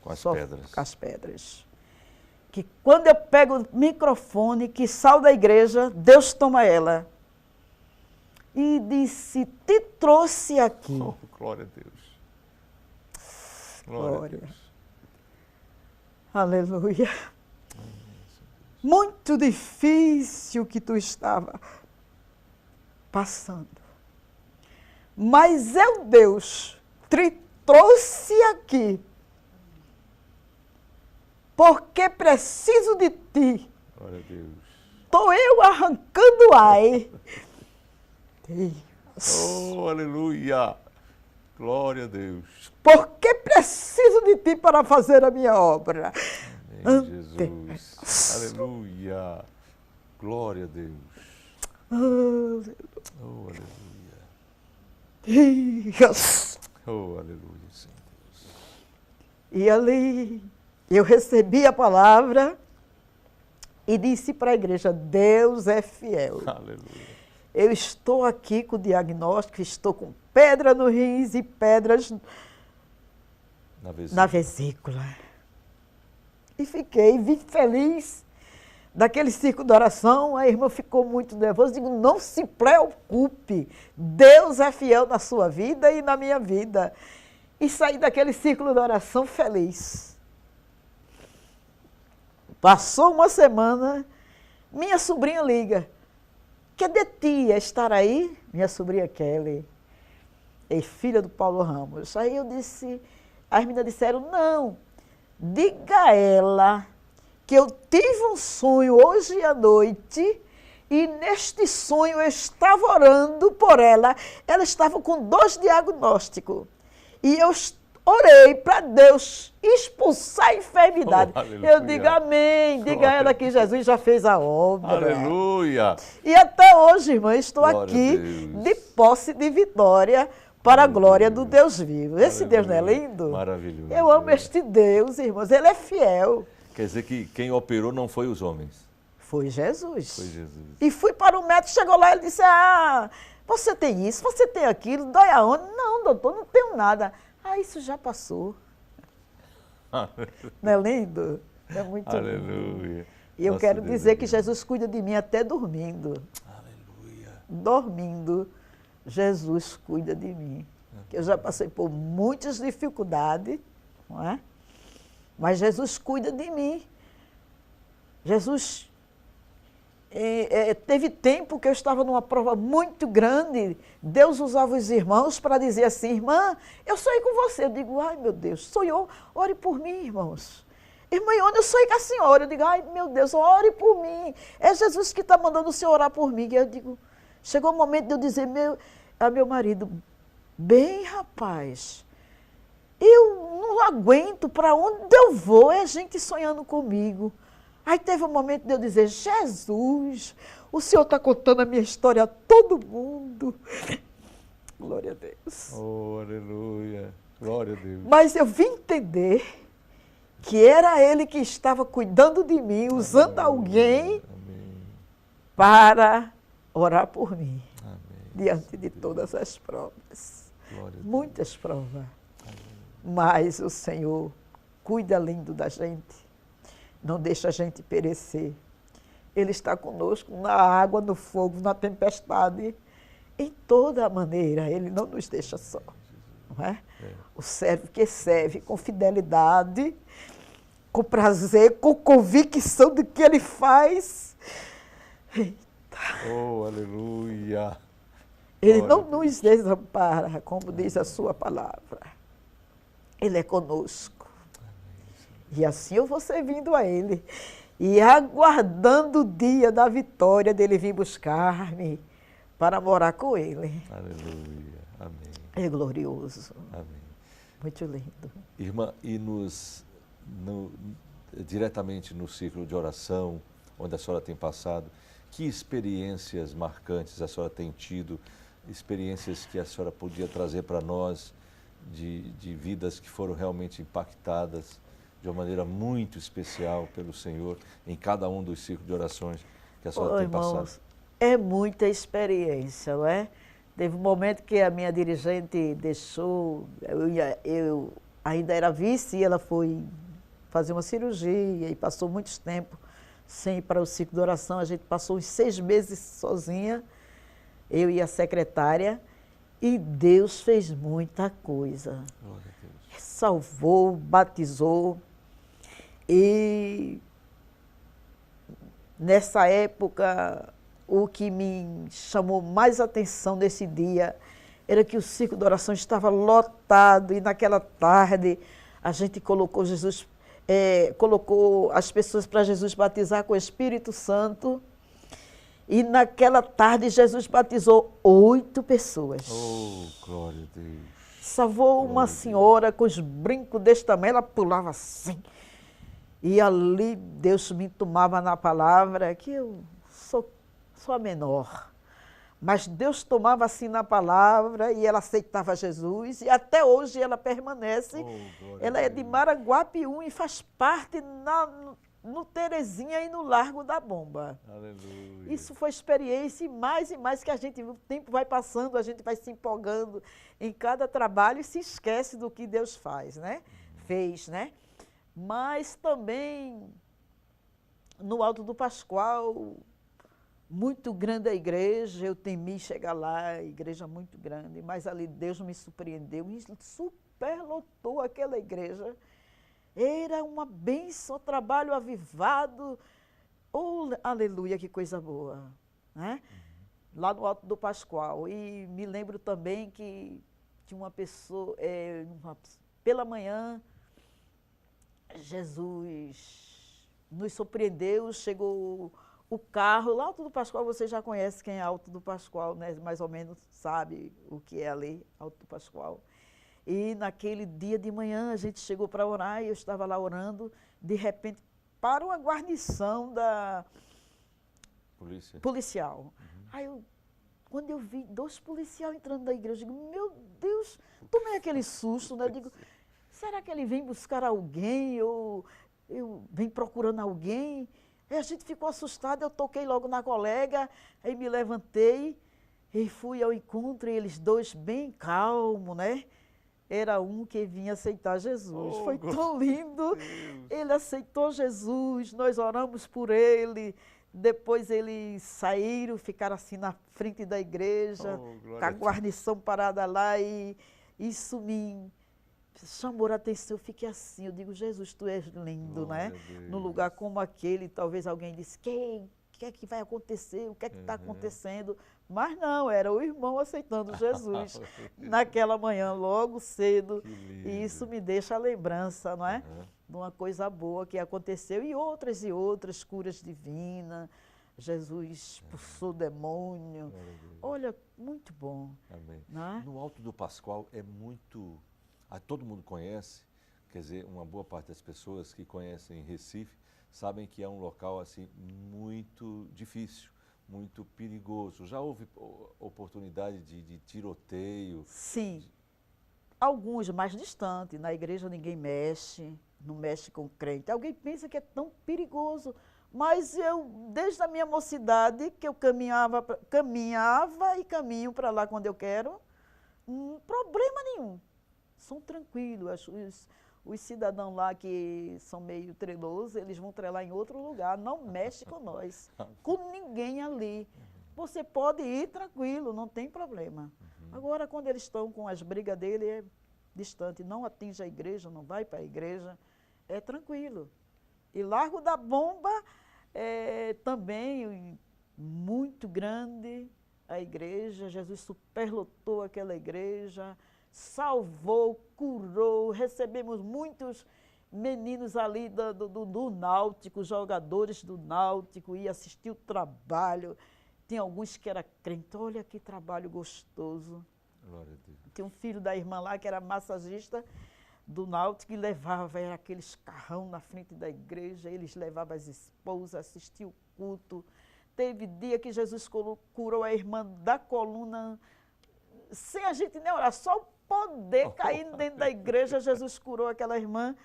com as pedras. Com as pedras. Que quando eu pego o microfone, que saio da igreja, Deus toma ela. E disse, te trouxe aqui. Oh, glória a Deus. Glória a Deus. Aleluia. Muito difícil que tu estava passando. Mas eu, Deus, te trouxe aqui. Porque preciso de ti. Glória a Deus. Estou eu arrancando ar. Oh, aleluia. Glória a Deus. Porque preciso de ti para fazer a minha obra. Amém, Jesus. Aleluia. Glória a Deus. Oh, aleluia. Oh, aleluia, Senhor Deus. E ali eu recebi a palavra e disse para a igreja, Deus é fiel. Aleluia. Eu estou aqui com o diagnóstico, estou com pedra no rins e pedras na vesícula. E fiquei, vim feliz daquele círculo de oração. A irmã ficou muito nervosa. Digo, não se preocupe, Deus é fiel na sua vida e na minha vida. E saí daquele círculo de oração feliz. Passou uma semana, minha sobrinha liga. Cadê tia? Estar aí? Minha sobrinha Kelly, é filha do Paulo Ramos. Aí eu disse, as meninas disseram, não, diga a ela que eu tive um sonho hoje à noite e neste sonho eu estava orando por ela. Ela estava com 2 diagnósticos e eu orei para Deus expulsar a enfermidade. Oh, eu digo amém, diga a ela que Jesus já fez a obra. Aleluia. E até hoje, irmã, estou Glória aqui de posse de vitória para a glória do Deus vivo. Esse Deus não é lindo? Maravilhoso. Eu amo este Deus, irmãos, ele é fiel. Quer dizer que quem operou não foi os homens. Foi Jesus. Foi Jesus. E fui para o médico, chegou lá, ele disse, você tem isso, você tem aquilo, dói aonde? Não, doutor, não tenho nada. Isso já passou. Não é lindo? É muito lindo. Aleluia. E eu quero dizer que Jesus cuida de mim até dormindo. Aleluia. Dormindo, Jesus cuida de mim. Eu já passei por muitas dificuldades, não é? Mas Jesus cuida de mim. Jesus teve tempo que eu estava numa prova muito grande. Deus usava os irmãos para dizer assim, irmã, eu sonhei com você. Eu digo, ai meu Deus, sonhou, ore por mim, irmãos. Irmã Ione, eu sonhei com a senhora. Eu digo, ai meu Deus, ore por mim. É Jesus que está mandando o senhor orar por mim. E eu digo, chegou o momento de eu dizer a meu marido, bem rapaz, eu não aguento, para onde eu vou é gente sonhando comigo. Aí teve um momento de eu dizer, Jesus, o Senhor está contando a minha história a todo mundo. Glória a Deus. Oh, aleluia. Glória a Deus. Mas eu vim entender que era Ele que estava cuidando de mim, usando alguém para orar por mim, diante de todas as provas. Muitas provas. Mas o Senhor cuida lindo da gente, não deixa a gente perecer. Ele está conosco na água, no fogo, na tempestade, em toda maneira. Ele não nos deixa só. Não é? O servo que serve com fidelidade, com prazer, com convicção do que ele faz. Eita. Oh, aleluia! Ele não nos desampara, como diz a sua palavra. Ele é conosco. E assim eu vou servindo a Ele. E aguardando o dia da vitória dele vir buscar-me para morar com Ele. Aleluia. Amém. É glorioso. Amém. Muito lindo. Irmã, e diretamente no ciclo de oração, onde a senhora tem passado, que experiências marcantes a senhora tem tido, experiências que a senhora podia trazer para nós, de vidas que foram realmente impactadas de uma maneira muito especial pelo Senhor, em cada um dos ciclos de orações que a senhora tem passado? É muita experiência, não é? Teve um momento que a minha dirigente deixou, eu ainda era vice, e ela foi fazer uma cirurgia e passou muito tempo sem ir para o ciclo de oração. A gente passou uns 6 meses sozinha, eu e a secretária, e Deus fez muita coisa. Glória a Deus. Salvou, batizou, e nessa época o que me chamou mais atenção nesse dia era que o ciclo de oração estava lotado, e naquela tarde a gente colocou colocou as pessoas para Jesus batizar com o Espírito Santo. E naquela tarde Jesus batizou 8 pessoas. Oh, glória a Deus. Salvou uma senhora com os brincos desse tamanho, ela pulava assim. E ali Deus me tomava na palavra, que eu sou a menor. Mas Deus tomava assim na palavra e ela aceitava Jesus. E até hoje ela permanece. Ela é de Maranguapiú e faz parte no Terezinha e no Largo da Bomba. Aleluia. Isso foi experiência, e mais que o tempo vai passando, a gente vai se empolgando em cada trabalho e se esquece do que Deus faz, né? Fez, né? Mas também no Alto do Pascoal, muito grande a igreja, eu temi chegar lá, igreja muito grande, mas ali Deus me surpreendeu e superlotou aquela igreja. Era uma bênção, trabalho avivado. Oh, aleluia, que coisa boa, né? Lá no Alto do Pascoal. E me lembro também que tinha uma pessoa, pela manhã, Jesus nos surpreendeu, chegou o carro, lá no Alto do Pascoal, você já conhece quem é Alto do Pascoal, né? Mais ou menos sabe o que é ali, Alto do Pascoal. E naquele dia de manhã a gente chegou para orar e eu estava lá orando, de repente, para uma guarnição da policial. Aí quando eu vi 2 policiais entrando na igreja, eu digo, meu Deus, tomei aquele susto, né? Eu digo, será que ele vem buscar alguém ou vem procurando alguém? Aí a gente ficou assustado, eu toquei logo na colega, aí me levantei e fui ao encontro, e eles 2 bem calmos, né? Era um que vinha aceitar Jesus. Foi tão lindo. Ele aceitou Jesus, nós oramos por ele. Depois eles saíram, ficaram assim na frente da igreja, com a guarnição parada lá, e isso me chamou a atenção. Eu fiquei assim, eu digo, Jesus, tu és lindo, né? Num lugar como aquele, talvez alguém disse, o que é que vai acontecer? O que é que está acontecendo? Mas não, era o irmão aceitando Jesus naquela manhã, logo cedo. E isso me deixa a lembrança, não é? De uma coisa boa que aconteceu. E outras curas divinas. Jesus expulsou o demônio. Olha, muito bom. Amém. Não é? No Alto do Pascoal é muito... todo mundo conhece, quer dizer, uma boa parte das pessoas que conhecem Recife sabem que é um local assim muito difícil, muito perigoso. Já houve oportunidade de tiroteio? Sim. Alguns mais distantes. Na igreja ninguém mexe, não mexe com crente. Alguém pensa que é tão perigoso, mas eu, desde a minha mocidade, que eu caminhava e caminho para lá quando eu quero, problema nenhum. São tranquilos. Os cidadãos lá que são meio trelosos, eles vão trelar em outro lugar, não mexe com nós, com ninguém ali. Você pode ir tranquilo, não tem problema. Agora, quando eles estão com as brigas dele, é distante, não atinge a igreja, não vai para a igreja, é tranquilo. E Largo da Bomba é também muito grande a igreja, Jesus superlotou aquela igreja, salvou, curou, recebemos muitos meninos ali do Náutico, jogadores do Náutico, ia assistir o trabalho. Tinha alguns que era crente, olha que trabalho gostoso. Glória a Deus. Tinha um filho da irmã lá que era massagista do Náutico e levava, era aqueles carrão na frente da igreja, eles levavam as esposas, assistiam o culto. Teve dia que Jesus curou a irmã da coluna, sem a gente nem orar, só o poder caindo dentro da igreja, Jesus curou aquela irmã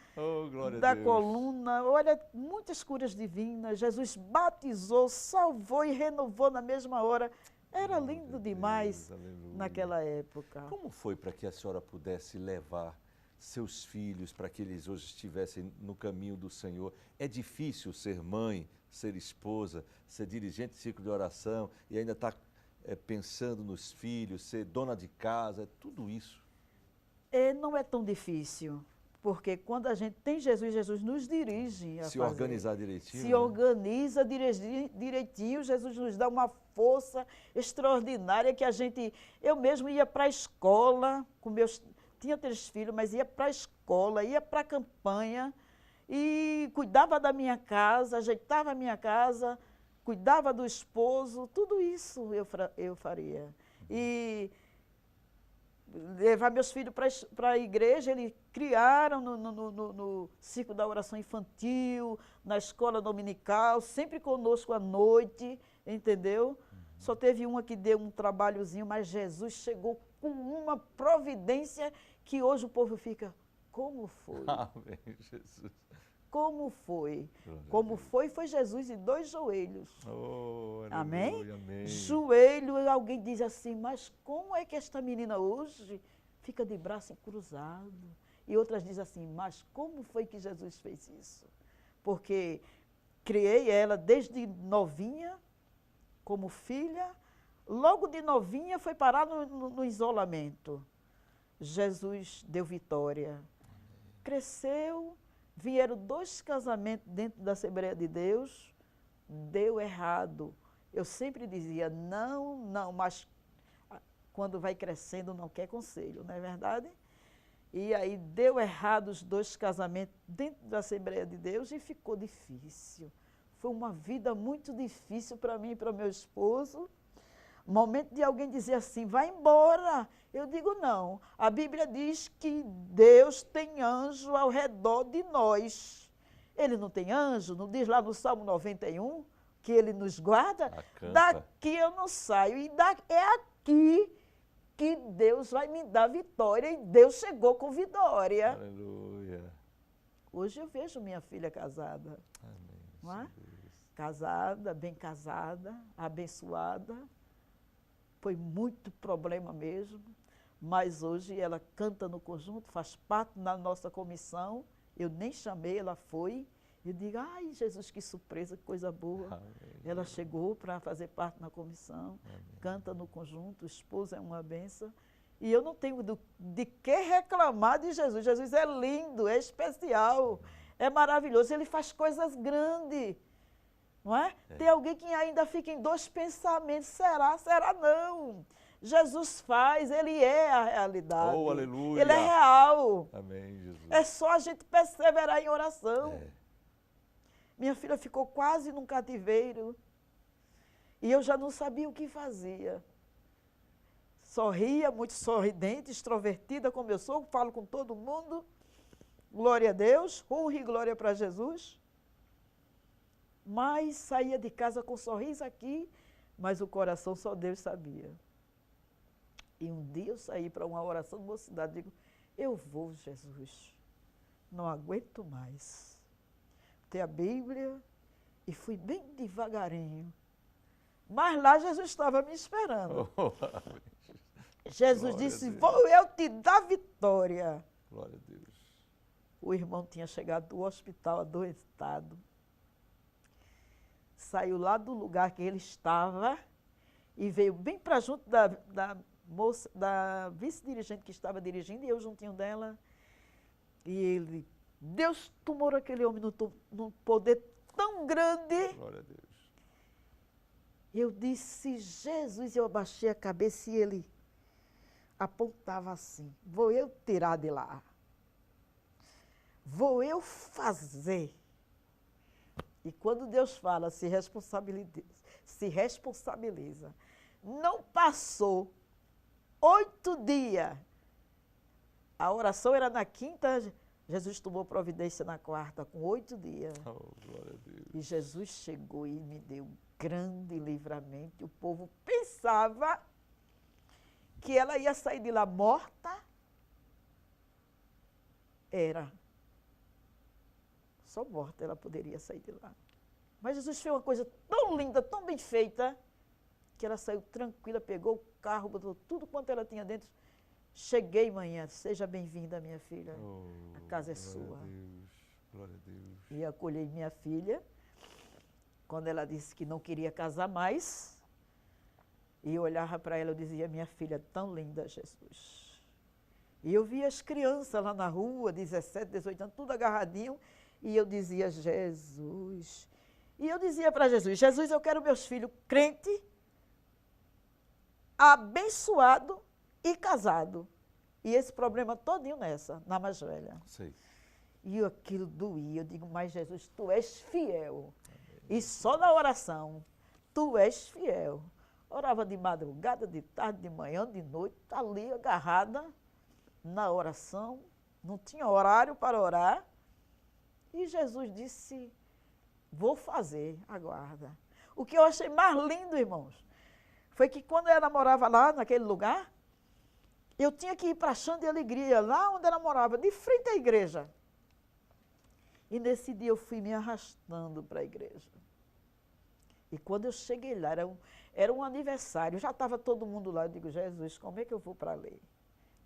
da coluna. Olha, muitas curas divinas. Jesus batizou, salvou e renovou na mesma hora. Era lindo demais naquela época. Como foi para que a senhora pudesse levar seus filhos para que eles hoje estivessem no caminho do Senhor? É difícil ser mãe, ser esposa, ser dirigente de ciclo de oração e ainda estar pensando nos filhos, ser dona de casa, tudo isso. Não é tão difícil, porque quando a gente tem Jesus, Jesus nos dirige a se fazer. Organizar direitinho. Se organiza direitinho, Jesus nos dá uma força extraordinária que a gente... Eu mesmo ia para a escola, tinha 3 filhos, mas ia para a escola, ia para a campanha e cuidava da minha casa, ajeitava a minha casa, cuidava do esposo, tudo isso eu faria. E levar meus filhos para a igreja, eles criaram no ciclo da oração infantil, na escola dominical, sempre conosco à noite, entendeu? Só teve uma que deu um trabalhozinho, mas Jesus chegou com uma providência que hoje o povo fica, como foi? Amém, Jesus. Como foi? Como foi Jesus e 2 joelhos. Oh, amém? Amém? Joelho, alguém diz assim, mas como é que esta menina hoje fica de braço cruzado? E outras dizem assim, mas como foi que Jesus fez isso? Porque criei ela desde novinha, como filha, logo de novinha foi parar no isolamento. Jesus deu vitória. Cresceu. Vieram 2 casamentos dentro da Assembleia de Deus, deu errado. Eu sempre dizia, não, mas quando vai crescendo não quer conselho, não é verdade? E aí deu errado os 2 casamentos dentro da Assembleia de Deus e ficou difícil. Foi uma vida muito difícil para mim e para o meu esposo. Momento de alguém dizer assim, vai embora. Eu digo não. A Bíblia diz que Deus tem anjo ao redor de nós. Ele não tem anjo? Não diz lá no Salmo 91 que ele nos guarda? Daqui eu não saio. E é aqui que Deus vai me dar vitória. E Deus chegou com vitória. Aleluia. Hoje eu vejo minha filha casada. Amém. Não é? Casada, bem casada, abençoada. Foi muito problema mesmo, mas hoje ela canta no conjunto, faz parte da nossa comissão. Eu nem chamei, ela foi. Eu digo, ai Jesus, que surpresa, que coisa boa. Amém. Ela chegou para fazer parte da comissão, Amém. Canta no conjunto, o esposo é uma benção. E eu não tenho de que reclamar de Jesus. Jesus é lindo, é especial, é maravilhoso, ele faz coisas grandes. Não é? Tem alguém que ainda fica em 2 pensamentos, será não. Jesus faz, ele é a realidade. Oh, aleluia. Ele é real. Amém, Jesus. É só a gente perseverar em oração. Minha filha ficou quase num cativeiro e eu já não sabia o que fazia. Sorria, muito sorridente, extrovertida como eu sou, falo com todo mundo. Glória a Deus, honra e glória para Jesus. Mas saía de casa com um sorriso aqui, mas o coração só Deus sabia. E um dia eu saí para uma oração de mocidade, digo, eu vou, Jesus. não aguento mais. Botei a Bíblia e fui bem devagarinho. Mas lá Jesus estava me esperando. Jesus disse, vou eu te dar vitória. Glória a Deus. O irmão tinha chegado do hospital adoentado. Saiu lá do lugar que ele estava e veio bem para junto da moça, da vice-dirigente que estava dirigindo, e eu juntinho dela. E ele, Deus tomou aquele homem num poder tão grande. Glória a Deus. Eu disse, Jesus, eu abaixei a cabeça e ele apontava assim, vou eu tirar de lá. Vou eu fazer. E quando Deus fala, se responsabiliza. Não passou 8 dias. A oração era na quinta, Jesus tomou providência na quarta, com 8 dias. Oh, glória a Deus. E Jesus chegou e me deu um grande livramento. E o povo pensava que ela ia sair de lá morta. Era. Só morta ela poderia sair de lá. Mas Jesus fez uma coisa tão linda, tão bem feita, que ela saiu tranquila, pegou o carro, botou tudo quanto ela tinha dentro. Cheguei manhã, seja bem-vinda, minha filha. A casa é sua. Glória a Deus, glória a Deus. E acolhei minha filha. Quando ela disse que não queria casar mais, e eu olhava para ela, eu dizia, minha filha, tão linda, Jesus. E eu via as crianças lá na rua, 17, 18 anos, tudo agarradinho, e eu dizia, Jesus. E eu dizia para Jesus, Jesus, eu quero meus filhos crente, abençoado e casado. E esse problema todinho nessa, na mais velha. Sei. E aquilo doía. Eu digo, mas Jesus, tu és fiel. Amém. E só na oração, tu és fiel. Orava de madrugada, de tarde, de manhã, de noite, ali agarrada na oração. Não tinha horário para orar. E Jesus disse, vou fazer, aguarda. O que eu achei mais lindo, irmãos, foi que quando ela morava lá, naquele lugar, eu tinha que ir para a Chã de Alegria, lá onde ela morava, de frente à igreja. E nesse dia eu fui me arrastando para a igreja. E quando eu cheguei lá, era um aniversário, já estava todo mundo lá. Eu digo, Jesus, como é que eu vou para ler?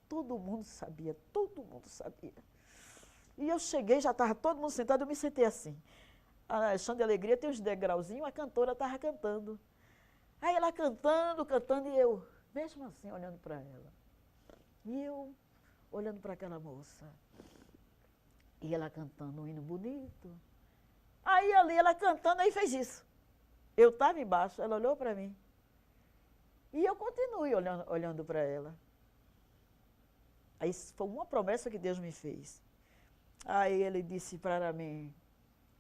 Todo mundo sabia, todo mundo sabia. E eu cheguei, já estava todo mundo sentado, eu me sentei assim. A Chã de Alegria tem uns degrauzinhos, a cantora estava cantando. Aí ela cantando, e eu, mesmo assim, olhando para ela. E eu, olhando para aquela moça. E ela cantando um hino bonito. Aí ali, ela cantando, aí fez isso. Eu estava embaixo, ela olhou para mim. E eu continuei olhando para ela. Aí foi uma promessa que Deus me fez. Aí ele disse para mim,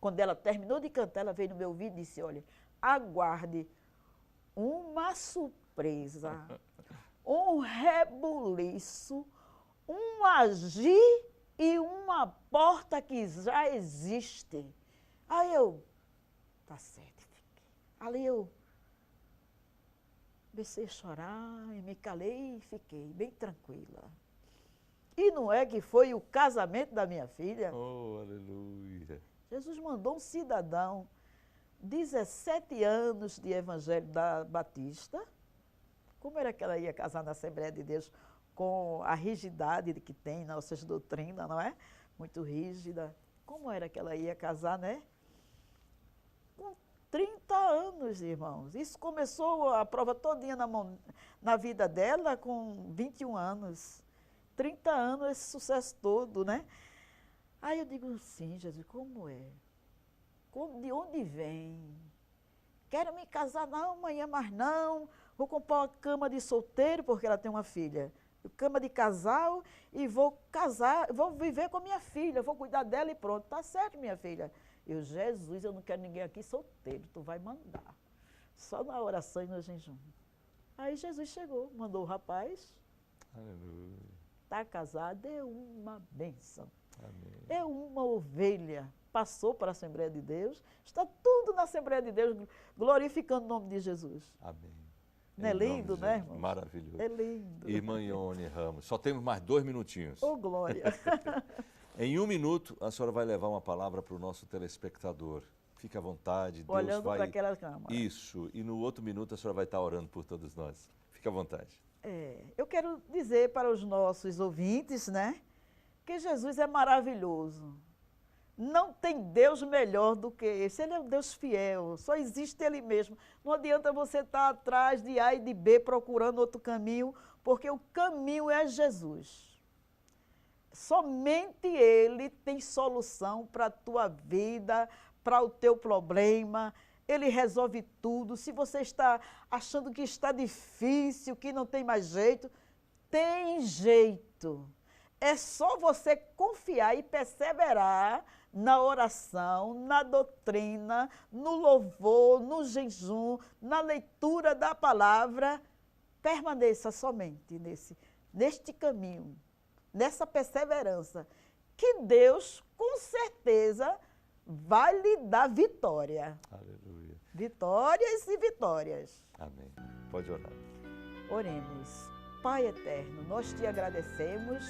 quando ela terminou de cantar, ela veio no meu ouvido e disse, olha, aguarde uma surpresa, um rebuliço, um agir e uma porta que já existe. Aí eu, tá certo, fiquei. Ali eu comecei a chorar e me calei e fiquei bem tranquila. E não é que foi o casamento da minha filha? Oh, aleluia. Jesus mandou um cidadão, 17 anos de Evangelho da Batista. Como era que ela ia casar na Assembleia de Deus com a rigidade que tem na nossa doutrina, não é? Muito rígida. Como era que ela ia casar, né? Com 30 anos, irmãos. Isso começou a prova todinha na vida dela com 21 anos. 30 anos, esse sucesso todo, né? Aí eu digo, sim, Jesus, como é? De onde vem? Quero me casar, não, amanhã mais não. Vou comprar uma cama de solteiro, porque ela tem uma filha. Cama de casal e vou casar, vou viver com a minha filha, vou cuidar dela e pronto. Tá certo, minha filha. Eu, Jesus, eu não quero ninguém aqui solteiro, tu vai mandar. Só na oração e no jejum. Aí Jesus chegou, mandou o rapaz. Aleluia. Está casado, é uma bênção. Amém. É uma ovelha. Passou para a Assembleia de Deus, está tudo na Assembleia de Deus, glorificando o nome de Jesus. Amém. Não é lindo, né, irmão? Maravilhoso. É lindo. Irmã Ione Ramos, só temos mais 2 minutinhos. Ô, glória. Em 1 minuto, a senhora vai levar uma palavra para o nosso telespectador. Fique à vontade, Deus Olhando vai... para aquela câmara. Isso, e no outro minuto a senhora vai estar orando por todos nós. Fique à vontade. Eu quero dizer para os nossos ouvintes, né, que Jesus é maravilhoso. Não tem Deus melhor do que esse. Ele é um Deus fiel, só existe Ele mesmo. Não adianta você estar atrás de A e de B procurando outro caminho, porque o caminho é Jesus. Somente Ele tem solução para a tua vida, para o teu problema. Ele resolve tudo. Se você está achando que está difícil, que não tem mais jeito, tem jeito. É só você confiar e perseverar na oração, na doutrina, no louvor, no jejum, na leitura da palavra. Permaneça somente neste caminho, nessa perseverança, que Deus, com certeza, vai lhe dar vitória. Aleluia. Vitórias e vitórias. Amém. Pode orar. Oremos. Pai eterno, nós te agradecemos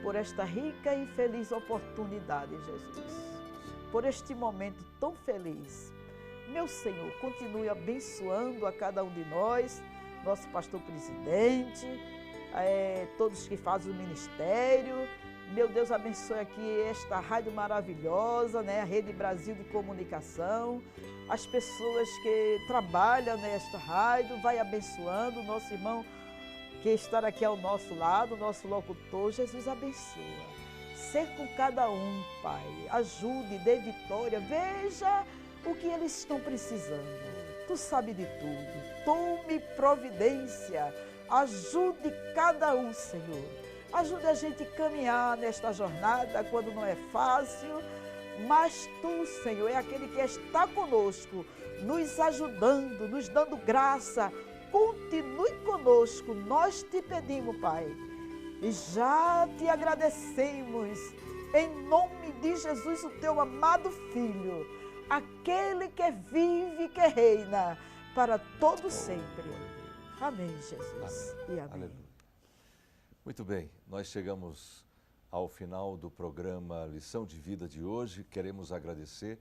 por esta rica e feliz oportunidade, Jesus. Por este momento tão feliz. Meu Senhor, continue abençoando a cada um de nós, nosso pastor presidente, todos que fazem o ministério. Meu Deus, abençoe aqui esta rádio maravilhosa, né? A Rede Brasil de Comunicação, as pessoas que trabalham nesta rádio, vai abençoando o nosso irmão que está aqui ao nosso lado, nosso locutor. Jesus, abençoa. Ser com cada um, Pai. Ajude, dê vitória. Veja o que eles estão precisando. Tu sabe de tudo. Tome providência. Ajude cada um, Senhor. Ajude a gente a caminhar nesta jornada quando não é fácil. Mas Tu, Senhor, é aquele que está conosco, nos ajudando, nos dando graça. Continue conosco, nós te pedimos, Pai, e já te agradecemos, em nome de Jesus, o teu amado Filho, aquele que vive e que reina para todo sempre. Amém, Jesus. Amém. E amém. Aleluia. Muito bem, nós chegamos ao final do programa Lição de Vida de hoje. Queremos agradecer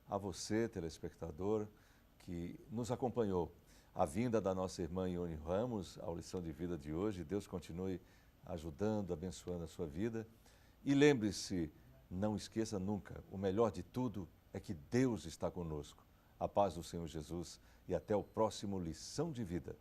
a você, telespectador, que nos acompanhou. A vinda da nossa irmã Ione Ramos ao Lição de Vida de hoje. Deus continue ajudando, abençoando a sua vida. E lembre-se, não esqueça nunca, o melhor de tudo é que Deus está conosco. A paz do Senhor Jesus e até o próximo Lição de Vida.